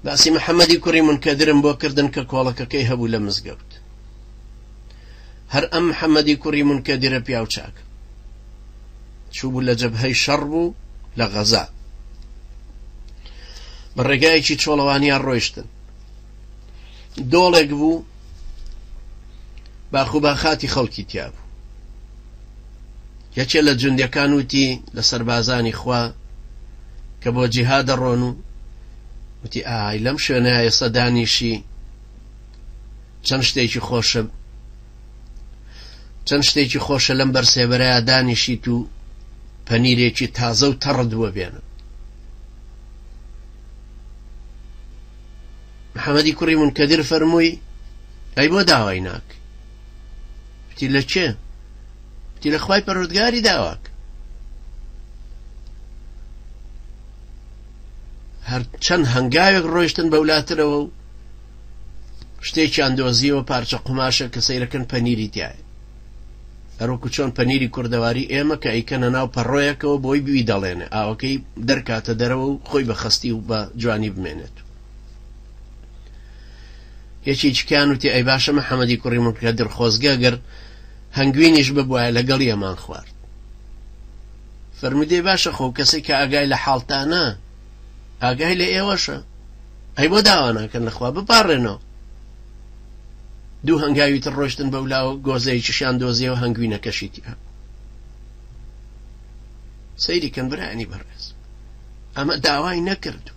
باسی محەممەدی کوڕی منکەدرم بۆ کردن کە کۆڵەکەکەی هەبوو لە مزگەوت. هەر ئەم محەممەدی کوڕی منکەدرە پیاو چاکە چوو بوو لە جەبهەی شەڕ بوو لە غەزا، بە ڕێگایەکی چۆڵەوانیان ڕۆیشتن. دۆڵێک بوو باخوباخاتی خەڵکی تیا بوو. یەکێ لە جوندەکان وتی لە سەربازانی خوا کە بۆ جیهاد دەڕۆن و وتی ئای لەم شوێنەیە ئێستا دانیشی چەند شتێکی خۆشە لەم بەرسێبەرەیە دانیشیت و پەنیرێکی تازە و تەڕت بووە بێنم. محەممەدی کوڕی منکەدر فەرمووی ئەی بۆ داوای ناک؟ وتی لە چێ؟ وتی لە خوای پەروەردگاری داواک. هەر چەند هەنگاوێک ڕۆیشتن بەولاترەوە و شتێکیان دۆزیەوە پارچە قوماشە کە سەیرەکەن پەنیری تایە، هەروەکو چۆن پەنیری کوردەواری ئێمە کە ئەیکەنە ناو پەڕۆیەکەوە بۆی بوی دەڵێنێ ئاوەکەی دەرکاتە دەرەوە و خۆی بە خەستی و بە جوانی بمێنێت. یەکێکیان وتی ئەی باشە محەممەدی کوڕی منکەدر خۆزگە گەر هەنگوینیش ببوایە لەگەڵ ئێمان خوارد. فەرموودەی باشە خۆ کەسێک کە ئاگای لە حاڵتانە ئاگای لە ئێوەشە، ئەی بۆ داوا ناکەن لەخوا بپارڕێنەوە. دوو هەنگاوی تر ڕۆیشتن بەولاوە گۆزەیەکیشیان دۆزیەوە هەنگوینەکەشی تیا. سەیری کەن برایانی بەڕێز، ئەمە داوای نەکردو،